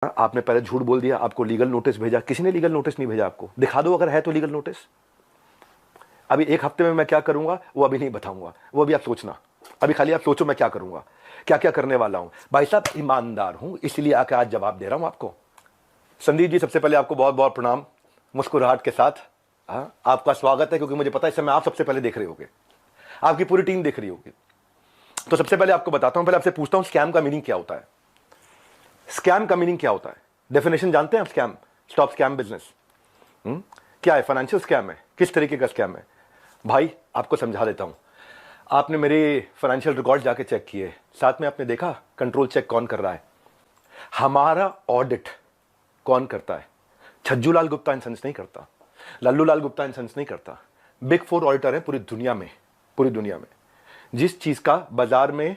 आपने पहले झूठ बोल दिया, आपको लीगल नोटिस भेजा। किसी ने लीगल नोटिस नहीं भेजा आपको। दिखा दो अगर है तो लीगल नोटिस। अभी एक हफ्ते में मैं क्या करूंगा वो अभी नहीं बताऊंगा, वो अभी आप सोचना। अभी खाली आप सोचो मैं क्या करूंगा, क्या क्या करने वाला हूं। भाई साहब ईमानदार हूं इसलिए आके आज जवाब दे रहा हूं आपको। संदीप जी सबसे पहले आपको बहुत बहुत प्रणाम, मुस्कुराहट के साथ। आपका स्वागत है क्योंकि मुझे पता है इस समय आप सबसे पहले देख रहे होगे, आपकी पूरी टीम देख रही होगी। तो सबसे पहले आपको बताता हूं, पहले आपसे पूछता हूं स्कैम का मीनिंग क्या होता है। स्कैम का मीनिंग क्या होता है, डेफिनेशन जानते हैं आप? Scam, stop scam business. क्या है? फाइनेंशियल स्कैम है। किस तरीके का स्कैम है भाई आपको समझा देता हूं। आपने मेरे फाइनेंशियल रिकॉर्ड जाके चेक किए, साथ में आपने देखा कंट्रोल चेक कौन कर रहा है, हमारा ऑडिट कौन करता है? छज्जू लाल गुप्ता एंड सन्स नहीं करता, लल्लू लाल गुप्ता एंड सन्स नहीं करता। बिग फोर ऑडिटर है पूरी दुनिया में। पूरी दुनिया में जिस चीज का बाजार में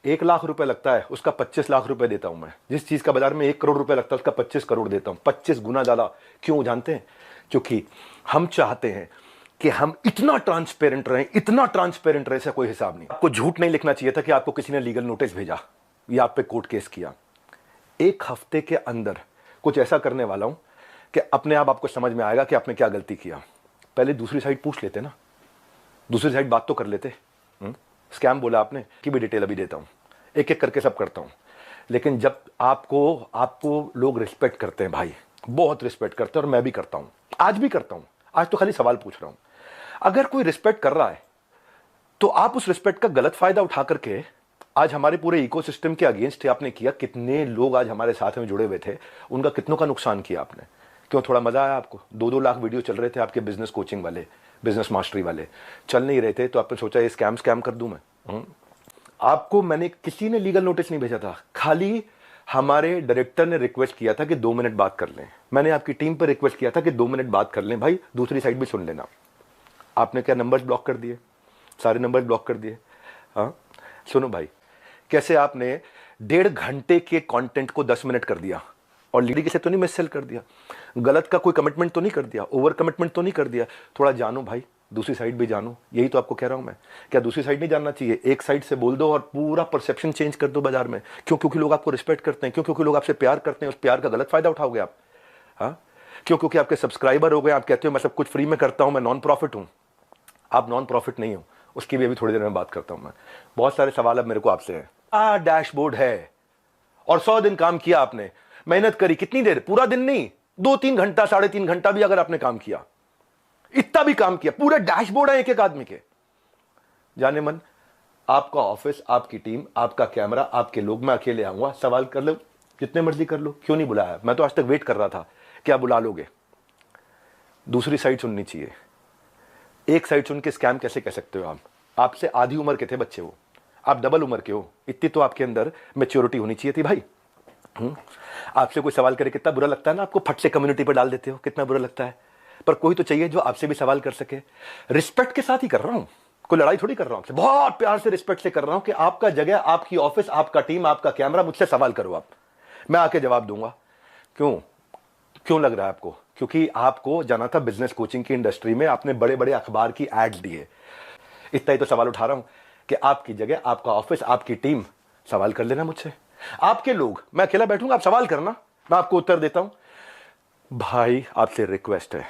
1 लाख रुपए लगता है उसका 25 लाख रुपए देता हूं मैं। जिस चीज का बाजार में 1 करोड़ रुपए लगता है उसका 25 करोड़ देता हूं, 25 गुना ज्यादा। क्यों जानते हैं? क्योंकि हम चाहते हैं कि हम इतना ट्रांसपेरेंट रहें, इतना ट्रांसपेरेंट रहे, कोई हिसाब नहीं। आपको झूठ नहीं लिखना चाहिए था कि आपको किसी ने लीगल नोटिस भेजा या आप पे कोर्ट केस किया। 1 हफ्ते के अंदर कुछ ऐसा करने वाला हूं कि अपने आप आपको समझ में आएगा कि आपने क्या गलती किया। पहले दूसरी साइड पूछ लेते ना, दूसरी साइड बात तो कर लेते। स्कैम बोला आपने की भी डिटेल अभी देता हूं, एक एक करके सब करता हूं। लेकिन जब आपको लोग रिस्पेक्ट करते हैं भाई, बहुत रिस्पेक्ट करते हैं, और मैं भी करता हूं, आज भी करता हूं। आज तो खाली सवाल पूछ रहा हूं। अगर कोई रिस्पेक्ट कर रहा है तो आप उस रिस्पेक्ट का गलत फायदा उठा करके आज हमारे पूरे इकोसिस्टम के अगेंस्ट आपने किया। कितने लोग आज हमारे साथ में जुड़े हुए थे, उनका कितनों का नुकसान किया आपने। क्यों? थोड़ा मजा आया आपको? 2-2 लाख वीडियो चल रहे थे आपके बिजनेस कोचिंग वाले, बिजनेस मास्टरी वाले, चल नहीं रहे थे तो आपने सोचा ये स्कैम कर दूं मैं। आपको मैंने किसी ने लीगल नोटिस नहीं भेजा था, खाली हमारे डायरेक्टर ने रिक्वेस्ट किया था कि 2 मिनट बात कर लें। मैंने आपकी टीम पर रिक्वेस्ट किया था कि 2 मिनट बात कर लें भाई, दूसरी साइड भी सुन लेना। आपने क्या नंबर्स ब्लॉक कर दिए, सारे नंबर्स ब्लॉक कर दिए। हाँ सुनो भाई, कैसे आपने 1.5 घंटे के कंटेंट को 10 मिनट कर दिया, और लीडर से तो नहीं मिस सेल कर दिया, गलत का कोई कमिटमेंट तो नहीं कर दिया, ओवर कमिटमेंट तो नहीं कर दिया। थोड़ा जानो भाई, दूसरी साइड भी जानो, यही तो आपको कह रहा हूं मैं। क्या दूसरी साइड नहीं जानना चाहिए? एक साइड से बोल दो और पूरा परसेप्शन चेंज कर दो बाजार में। क्यों? क्योंकि लोग आपको रिस्पेक्ट करते हैं। क्यों? क्योंकि लोग आपसे प्यार करते हैं। उस प्यार का गलत फायदा उठाओगे आप। हाँ क्यों? क्योंकि आपके सब्सक्राइबर हो गए, आप कहते हो मैं सब कुछ फ्री में करता हूं, मैं नॉन प्रॉफिट हूं। आप नॉन प्रॉफिट नहीं हो, उसकी भी अभी थोड़ी देर में बात करता हूं मैं। बहुत सारे सवाल अब मेरे को आपसे हैं। डैशबोर्ड है और 100 दिन काम किया आपने, मेहनत करी, कितनी देर? पूरा दिन नहीं, 2-3 घंटा, 3.5 घंटा भी अगर आपने काम किया, इतना भी काम किया, पूरे डैशबोर्ड है एक एक आदमी के। जाने मन, आपका ऑफिस, आपकी टीम, आपका कैमरा, आपके लोग, मैं अकेले आऊंगा, सवाल कर लो जितने मर्जी कर लो। क्यों नहीं बुलाया? मैं तो आज तक वेट कर रहा था, क्या बुला लोगे? दूसरी साइड सुननी चाहिए। एक साइड सुन के स्कैम कैसे कह सकते हो आप? आपसे आधी उम्र के थे बच्चे वो, आप डबल उम्र के हो। इतनी तो आपके अंदर मैच्योरिटी होनी चाहिए थी भाई। आपसे कोई सवाल करे कितना बुरा लगता है ना आपको, फट से कम्युनिटी पर डाल देते हो, कितना बुरा लगता है। पर कोई तो चाहिए जो आपसे भी सवाल कर सके। रिस्पेक्ट के साथ ही कर रहा हूं, कोई लड़ाई थोड़ी कर रहा हूं आपसे, बहुत प्यार से रिस्पेक्ट से कर रहा हूं कि आपका जगह, आपकी ऑफिस, आपका टीम, आपका कैमरा, मुझसे सवाल करो आप, मैं आके जवाब दूंगा। क्यों? क्यों लग रहा है आपको? क्योंकि आपको जाना था बिजनेस कोचिंग की इंडस्ट्री में, आपने बड़े बड़े अखबार की एड्स दिए। इतना ही तो सवाल उठा रहा हूं कि आपकी जगह, आपका ऑफिस, आपकी टीम, सवाल कर लेना मुझसे। आपके लोग, मैं अकेला बैठूंगा, आप सवाल करना, मैं आपको उत्तर देता हूं। भाई आपसे रिक्वेस्ट है,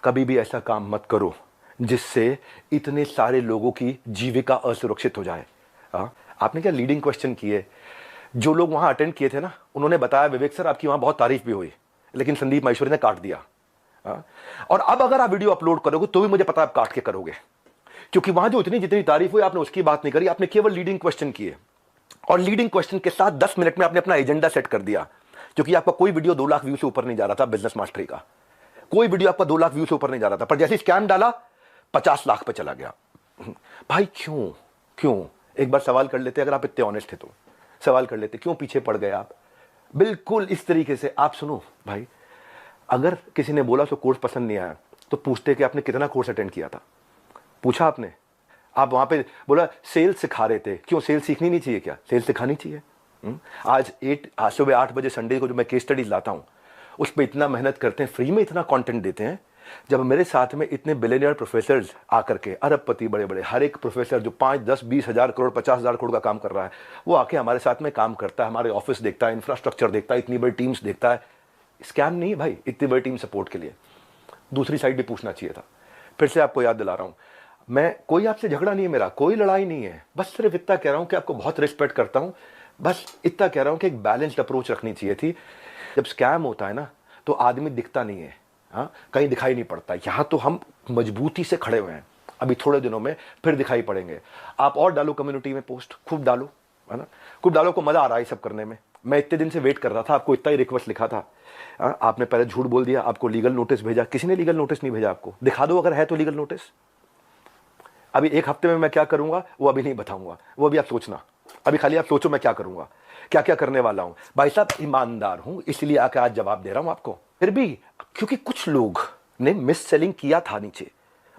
कभी भी ऐसा काम मत करो जिससे इतने सारे लोगों की जीविका असुरक्षित हो जाए। आपने क्या लीडिंग क्वेश्चन किए? जो लोग वहां अटेंड किए थे ना, उन्होंने बताया विवेक सर आपकी वहां बहुत तारीफ भी हुई, लेकिन संदीप माहेश्वरी ने काट दिया। और अब अगर आप वीडियो अपलोड करोगे तो भी मुझे पता है आप काट के करोगे, क्योंकि वहां जो इतनी जितनी तारीफ हुई आपने उसकी बात नहीं करी, आपने केवल लीडिंग क्वेश्चन किए। और लीडिंग क्वेश्चन के साथ 10 मिनट में आपने अपना एजेंडा सेट कर दिया, क्योंकि आपका कोई वीडियो 2 लाख व्यू से ऊपर नहीं जा रहा था। बिजनेस मास्टरी का कोई वीडियो आपका 2 लाख व्यू से ऊपर नहीं जा रहा था, पर जैसे स्कैम डाला 50 लाख पे चला गया। भाई क्यों? क्यों? एक बार सवाल कर लेते, अगर आप इतने ऑनेस्ट थे तो सवाल कर लेते, क्यों पीछे पड़ गए आप? बिल्कुल इस तरीके से आप सुनो भाई, अगर किसी ने बोला तो कोर्स पसंद नहीं आया तो पूछते कि आपने कितना कोर्स अटेंड किया था, पूछा आपने? आप वहां पे बोला सेल सिखा रहे थे, क्यों? सेल सीखनी नहीं चाहिए क्या? सेल सिखानी चाहिए। आज सुबह 8 बजे संडे को जो मैं केस स्टडीज लाता हूं, उस पर इतना मेहनत करते हैं, फ्री में इतना कंटेंट देते हैं जब मेरे साथ में इतने बिलियनियर प्रोफेसर आकर के, अरबपति बड़े बड़े, हर एक प्रोफेसर जो 5, 10, 20 हजार करोड़, 50 हजार करोड़ का काम कर रहा है, वो आके हमारे साथ में काम करता है, हमारे ऑफिस देखता है, इंफ्रास्ट्रक्चर देखता है, इतनी बड़ी टीम्स देखता है। स्कैम नहीं है भाई, इतनी बड़ी टीम सपोर्ट के लिए। दूसरी साइड भी पूछना चाहिए था। फिर से आपको याद दिला रहा हूं, मैं कोई आपसे झगड़ा नहीं है, मेरा कोई लड़ाई नहीं है, बस सिर्फ इतना कह रहा हूं कि आपको बहुत रिस्पेक्ट करता हूं, बस इतना कह रहा हूं कि एक बैलेंस्ड अप्रोच रखनी चाहिए थी। जब स्कैम होता है ना तो आदमी दिखता नहीं है, हाँ, कहीं दिखाई नहीं पड़ता। यहां तो हम मजबूती से खड़े हुए हैं, अभी थोड़े दिनों में फिर दिखाई पड़ेंगे। आप और डालो कम्युनिटी में पोस्ट, खूब डालो, है ना, खूब डालो, को मजा आ रहा है सब करने में। मैं इतने दिन से वेट कर रहा था, आपको इतना ही रिक्वेस्ट लिखा था, आपने पहले झूठ बोल दिया, आपको लीगल नोटिस भेजा। किसी ने लीगल नोटिस नहीं भेजा आपको, दिखा दो अगर है तो लीगल नोटिस। अभी एक हफ्ते में मैं क्या करूंगा वो अभी नहीं बताऊंगा, वो अभी आप सोचना। अभी खाली आप सोचो मैं क्या करूंगा, क्या क्या करने वाला हूं। भाई साहब ईमानदार हूं इसलिए आकर आज जवाब दे रहा हूं आपको। फिर भी क्योंकि कुछ लोग ने मिस सेलिंग किया था, नीचे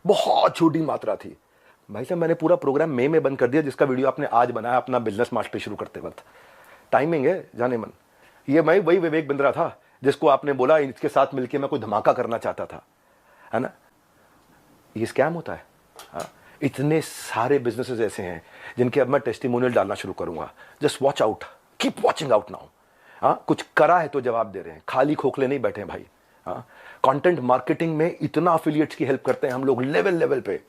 बहुत छोटी मात्रा थी। भाई साहब मैंने पूरा प्रोग्राम मई में बंद कर दिया, जिसका वीडियो आपने आज बनाया अपना बिजनेस मास्टरी शुरू करते वक्त। टाइमिंग है जाने मन। ये मैं वही विवेक बिंद्रा था जिसको आपने बोला इसके साथ मिलकर मैं कोई धमाका करना चाहता था, है ना। ये स्कैम होता है। हाँ? इतने सारे बिजनेसेस ऐसे हैं जिनके अब मैं टेस्टिमोनियल डालना शुरू करूंगा। Just watch out, keep watching out now. हाँ, कुछ करा है तो जवाब दे रहे हैं, खाली खोखले नहीं बैठे हैं भाई। हाँ, कंटेंट मार्केटिंग में इतना अफिलिएट्स की हेल्प करते हैं हम लोग लेवल पे।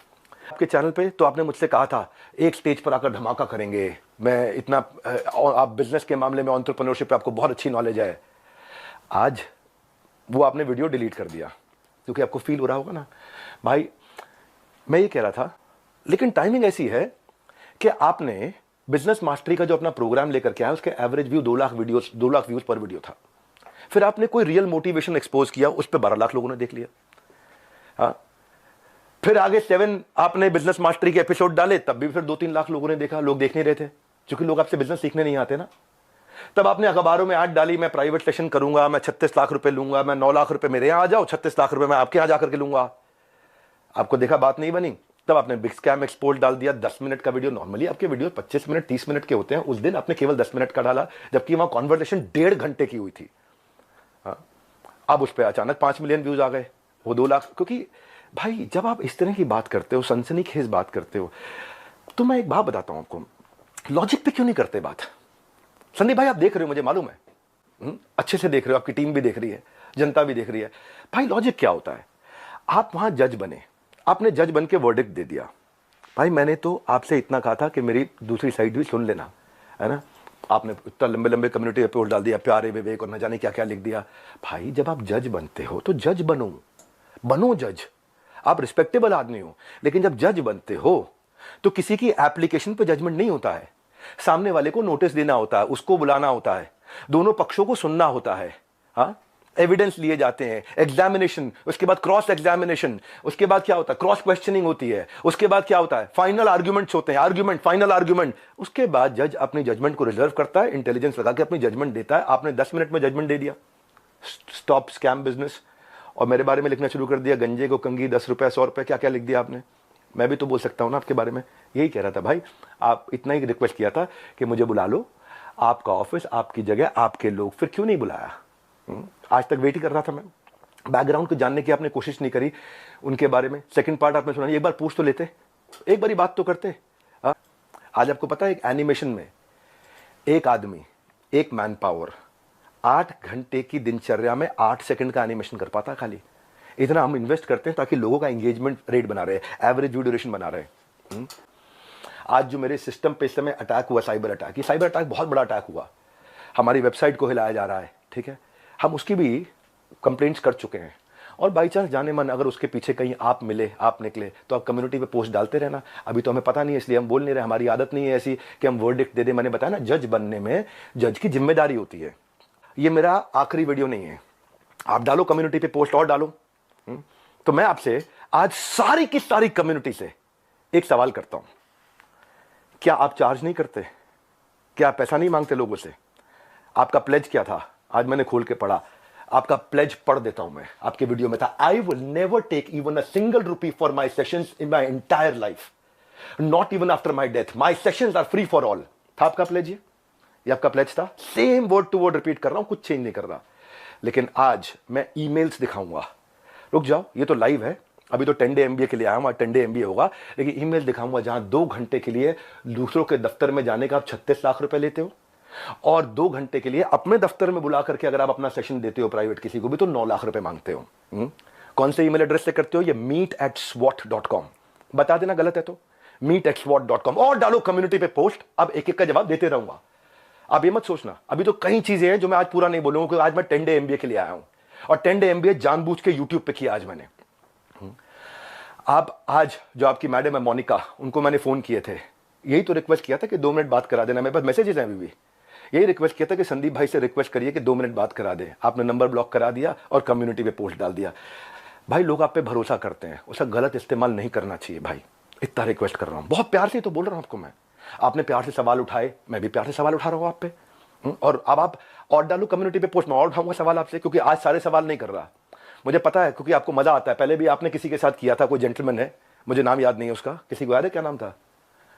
आपके चैनल पे तो आपने मुझसे कहा था एक स्टेज पर आकर धमाका करेंगे, मैं इतना, आप बिजनेस के मामले में एंटरप्रेन्योरशिप पे आपको बहुत अच्छी नॉलेज है। आज वो आपने वीडियो डिलीट कर दिया क्योंकि आपको फील हो रहा होगा ना भाई। मैं ये कह रहा था, लेकिन टाइमिंग ऐसी है कि आपने बिजनेस मास्टरी का जो अपना प्रोग्राम लेकर के आया उसके एवरेज व्यू 2 लाख व्यूज पर वीडियो था। फिर आपने कोई रियल मोटिवेशन एक्सपोज किया, उस पर 12 लाख लोगों ने देख लिया। हाँ, फिर आगे 7 आपने बिजनेस मास्टरी के एपिसोड डाले, तब भी फिर 2-3 लाख लोगों ने देखा। लोग देख नहीं रहे थे क्योंकि लोग आपसे बिजनेस सीखने नहीं आते ना। तब आपने अखबारों में ऐड डाली, मैं प्राइवेट सेशन करूंगा, मैं 36 लाख रुपए लूंगा, मैं 9 लाख रुपए मेरे यहां आ जाओ, 36 लाख रुपए मैं आपके यहां जाकर के लूंगा। आपको देखा बात नहीं बनी, तब आपने बिग स्कैम एक्सपोर्ट डाल दिया। 10 मिनट का वीडियो, नॉर्मली आपके वीडियो 25 मिनट 30 मिनट के होते हैं, उस दिन आपने केवल 10 मिनट का डाला, जबकि वहां कॉन्वर्सेशन 1.5 घंटे की हुई थी। अब उस पर अचानक 5 मिलियन व्यूज आ गए, वो 2 लाख। क्योंकि भाई जब आप इस तरह की बात करते हो, सनसनीखेज बात करते हो, तो मैं एक बात बताता हूं आपको, लॉजिक पे क्यों नहीं करते बात। संदीप भाई आप देख रहे हो, मुझे मालूम है, अच्छे से देख रहे हो, आपकी टीम भी देख रही है, जनता भी देख रही है। भाई लॉजिक क्या होता है, आप वहां जज बने, आपने जज बन के वर्डिक्ट दे दिया। भाई मैंने तो आपसे इतना कहा था कि मेरी दूसरी साइड भी सुन लेना, है ना। आपने इतना लंबे लंबे कम्युनिटी रिपोर्ट डाल दिया, प्यारे विवेक और न जाने क्या क्या लिख दिया। भाई जब आप जज बनते हो तो जज बनो जज। आप रिस्पेक्टेबल आदमी हो, लेकिन जब जज बनते हो तो किसी की एप्लीकेशन पे जजमेंट नहीं होता है, सामने वाले को नोटिस देना होता है, उसको बुलाना होता है, दोनों पक्षों को सुनना होता है। हाँ, एविडेंस लिए जाते हैं, एग्जामिनेशन, उसके बाद क्रॉस एग्जामिनेशन, उसके बाद क्या होता है, क्रॉस क्वेश्चनिंग होती है, उसके बाद क्या होता है, फाइनल आर्ग्यूमेंट्स होते हैं, आर्ग्यूमेंट, फाइनल आर्ग्यूमेंट। उसके बाद जज अपनी जजमेंट को रिजर्व करता है, इंटेलिजेंस लगा के अपनी जजमेंट देता है। आपने 10 मिनट में जजमेंट दे दिया, स्टॉप स्कैम बिजनेस, और मेरे बारे में लिखना शुरू कर दिया, गंजे को कंगी 10 रुपए 100 रुपए, क्या क्या लिख दिया आपने। मैं भी तो बोल सकता हूं ना आपके बारे में। यही कह रहा था भाई, आप इतना ही रिक्वेस्ट किया था कि मुझे बुला लो, आपका ऑफिस, आपकी जगह, आपके लोग, फिर क्यों नहीं बुलाया। आज तक वेट ही कर रहा था मैं, बैकग्राउंड को जानने की आपने कोशिश नहीं करी उनके बारे में। सेकंड पार्ट आपने सुना, एक बार पूछ तो लेते, एक बारी बात तो करते। आज आपको पता है एक एनिमेशन में एक आदमी, एक मैन पावर 8 घंटे की दिनचर्या में 8 सेकंड का एनिमेशन कर पाता। खाली इतना हम इन्वेस्ट करते हैं ताकि लोगों का एंगेजमेंट रेट बना रहे, एवरेज व्यू ड्यूरेशन बना रहे। आज जो मेरे सिस्टम पे इस समय अटैक हुआ, साइबर अटैक, ये साइबर अटैक बहुत बड़ा अटैक हुआ, हमारी वेबसाइट को हिलाया जा रहा है, ठीक है। हम उसकी भी कंप्लेंट्स कर चुके हैं, और बाई चांस जाने मन अगर उसके पीछे कहीं आप मिले, आप निकले, तो आप कम्युनिटी पे पोस्ट डालते रहना। अभी तो हमें पता नहीं है इसलिए हम बोल नहीं रहे, हमारी आदत नहीं है ऐसी कि हम वर्डिक्ट दे दें। मैंने बताया ना, जज बनने में जज की जिम्मेदारी होती है। ये मेरा आखिरी वीडियो नहीं है, आप डालो कम्युनिटी पे पोस्ट और डालो। तो मैं आपसे आज सारी की सारी कम्युनिटी से एक सवाल करता हूं, क्या आप चार्ज नहीं करते, क्या आप पैसा नहीं मांगते लोगों से। आपका प्लेज क्या था, आज मैंने खोल के पढ़ा, आपका प्लेज पढ़ देता हूं मैं, आपके वीडियो में था, I will never take even a single rupee for my sessions in my entire life, not even after my death, my sessions are free for all. था आपका प्लेज, ये आपका प्लेज था। Same word to word repeat कर रहा हूं, कुछ change नहीं कर रहा। लेकिन आज मैं ईमेल्स दिखाऊंगा, रुक जाओ, ये तो लाइव है, अभी तो 10 डे MBA के लिए आया हूँ, 10 डे MBA होगा, लेकिन ईमेल दिखाऊंगा जहां 2 घंटे के लिए दूसरों के दफ्तर में जाने का आप 36 लाख रुपए लेते हो, और 2 घंटे के लिए अपने दफ्तर में बुला करके अगर आप अपना सेशन देते हो प्राइवेट किसी को भी तो 9 लाख रुपए मांगते हो। कौन से ईमेल एड्रेस से करते हो? ये meet@swat.com, बता देना गलत है तो meet@swat.com, और डालो कम्युनिटी पे पोस्ट। अब एक एक का जवाब देते रहूंगा, आप ये मत सोचना। अभी तो कई चीजें हैं जो मैं आज पूरा नहीं बोलूंगा, क्योंकि आज मैं 10 डे MBA के लिए आया हूं, और 10 डे MBA जानबूझ के यूट्यूब पे किया आज मैंने। आप आज जो आपकी मैडम है मोनिका, उनको मैंने फोन किए थे, यही तो रिक्वेस्ट किया था कि 2 मिनट बात करा देना, मेरे पास मैसेजेस हैं अभी भी, यही रिक्वेस्ट किया था कि संदीप भाई से रिक्वेस्ट करिए कि 2 मिनट बात करा दे। आपने नंबर ब्लॉक करा दिया और कम्युनिटी पे पोस्ट डाल दिया। भाई लोग आप पे भरोसा करते हैं, उसका गलत इस्तेमाल नहीं करना चाहिए भाई, इतना रिक्वेस्ट कर रहा हूं, बहुत प्यार से तो बोल रहा हूं आपको मैं। आपने प्यार से सवाल उठाए, मैं भी प्यार से सवाल उठा रहा हूं आप पे, और अब आप और डालो कम्युनिटी पे पोस्ट, मैं और उठाऊंगा सवाल आपसे, क्योंकि आज सारे सवाल नहीं कर रहा, मुझे पता है, क्योंकि आपको मजा आता है। पहले भी आपने किसी के साथ किया था, कोई जेंटलमैन है, मुझे नाम याद नहीं है उसका, किसी को याद है क्या नाम था?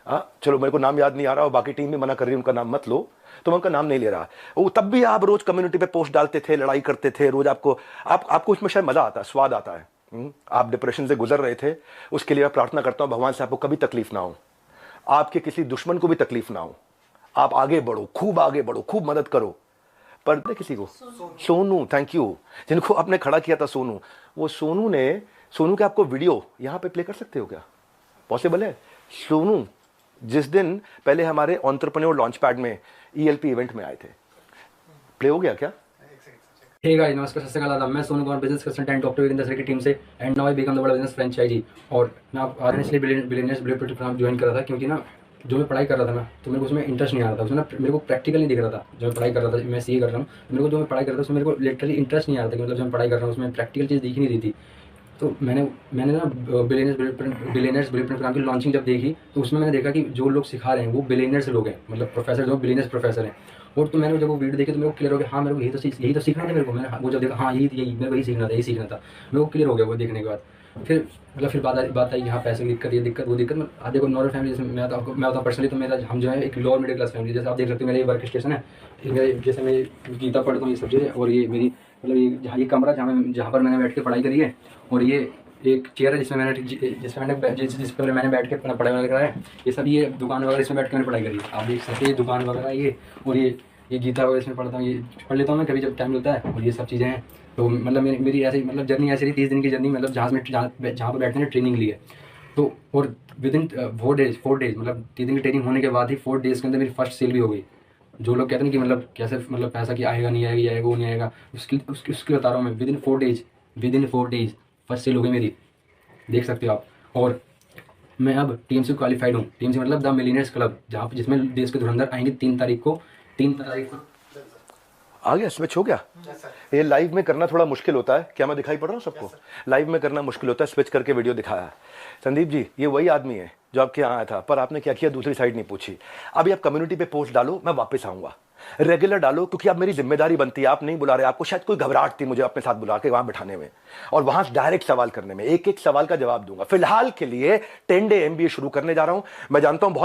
हाँ चलो, मेरे को नाम याद नहीं आ रहा, और बाकी टीम भी मना कर रही है उनका नाम मत लो, तो मैं उनका नाम नहीं ले रहा। वो तब भी आप रोज कम्युनिटी पे पोस्ट डालते थे, लड़ाई करते थे रोज, आपको उसमें शायद मजा आता है, स्वाद आता है। आप डिप्रेशन से गुजर रहे थे, उसके लिए मैं प्रार्थना करता हूं भगवान से आपको कभी तकलीफ ना हो, आपके किसी दुश्मन को भी तकलीफ ना हो, आप आगे बढ़ो, खूब आगे बढ़ो, खूब मदद करो। पर किसी को सोनू, थैंक यू, जिनको आपने खड़ा किया था सोनू, वो सोनू के आपको वीडियो यहां पे प्ले कर सकते हो क्या? पॉसिबल है? सोनू जिस दिन पहले हमारे एंटरप्रेन्योर लॉन्च पैड में ELP इवेंट में आए थे, प्ले हो गया क्या? हे गाइस, नमस्कार, सत श्री अकाल, मैं Sonu Kumar, business consultant doctor Virendra sir की टीम से, and now I become the world business franchisee. और मैं आप आज इसलिए बिलियनियर्स ब्लूप्रिंट प्रोग्राम ज्वाइन करा था, क्योंकि ना जो मैं पढ़ाई कर रहा था ना, तो मेरे को उसमें इंटरेस्ट नहीं आ रहा था, उसमें ना मेरे को प्रैक्टिकल नहीं दिख रहा था। जो मैं पढ़ाई कर रहा था, मैं CA कर रहा हूँ, मेरे को जो मैं पढ़ाई कर रहा था उसमें मेरे को लिटरली इंटरेस्ट नहीं आ रहा था, कि मतलब जो मैं पढ़ाई कर रहा हूँ उसमें प्रैक्टिकल चीज़ दिख नहीं रही थी। तो मैंने ना बिलियनियर्स ब्लूप्रिंट प्रोग्राम की लॉन्चिंग जब देखी, तो उसमें मैंने देखा कि जो लोग सिखा रहे हैं वो बिलियनियर्स लोग हैं, मतलब प्रोफेसर जो बिलियनियर्स प्रोफेसर हैं। और तो मैंने जब वो वीडियो देखी तो मेरे को क्लियर हो गया, हाँ मेरे को यही तो सीखना था मेरे को। मैंने वो जब देखा, हाँ यही मेरे को यही सीखना था, मेरे को क्लियर हो गया वो देखने के बाद। फिर बात आई यहाँ पैसे की दिक्कत, ये दिक्कत वो दिक्कत। मैं देखो नॉर्मल फैमिली, जैसे मैं बताऊँ पर्सनली, तो मेरा हम जो है एक लोअर मिडिल क्लास फैमिली, जैसे आप देख सकते हो मेरा ये वर्क स्टेशन है, जैसे मैं गीता पढ़ता हूँ ये सब चीज़ें, और ये मेरी मतलब ये कमरा जहाँ पर मैंने बैठ के पढ़ाई करी है, और ये एक चेयर है जिस पर मैंने बैठ के अपना पढ़ाई वगैरह करा है। ये सब ये दुकान वगैरह इसमें बैठ के मैंने पढ़ाई करी है, आप देख सकते हैं दुकान वगैरह ये, और ये गीता वगैरह इसमें पढ़ता हूँ, ये पढ़ लेता हूँ मैं कभी जब टाइम मिलता है, और ये सब चीज़ें हैं। तो मतलब मेरी ऐसी मतलब जर्नी ऐसी रही, 30 दिन की जर्नी, मतलब जहाँ पर बैठने ट्रेनिंग ली है। तो और विदिन 4 डेज मतलब 3 दिन की ट्रेनिंग होने के बाद ही 4 डेज़ के अंदर मेरी फर्स्ट सेल भी हो गई। जो लोग कहते हैं कि मतलब कैसे मतलब पैसा कि आएगा नहीं आएगा, ये आएगा वो नहीं आएगा, उसकी बता रहा हूँ मैं। विदिन 4 डेज फर्स्ट सेल हो गई मेरी, देख सकते हो आप। और मैं अब टीम से क्वालिफाइड हूँ, टीम से मतलब द मिलियनेयर्स क्लब, जहाँ जिसमें देश के धुरंधर आएंगे 3 तारीख को आ गया, स्विच हो गया। ये लाइव में करना थोड़ा मुश्किल होता है, क्या मैं दिखाई पड़ रहा हूँ सबको? लाइव में करना मुश्किल होता है, स्विच करके वीडियो दिखाया। संदीप जी, ये वही आदमी है जो आपके यहाँ आया था, पर आपने क्या किया, दूसरी साइड नहीं पूछी। अभी आप कम्युनिटी पे पोस्ट डालो, मैं वापस आऊंगा, रेगुलर डालो, क्योंकि अब मेरी जिम्मेदारी बनती है। आप नहीं बुला रहे, आपको शायद कोई घबराहट थी मुझे अपने साथ बुला के वहां बिठाने में, और वहां डायरेक्ट सवाल करने में, एक एक सवाल का जवाब दूंगा। फिलहाल के लिए 10 डे MBA शुरू करने जा रहा हूं। मैं जानता हूं बहुत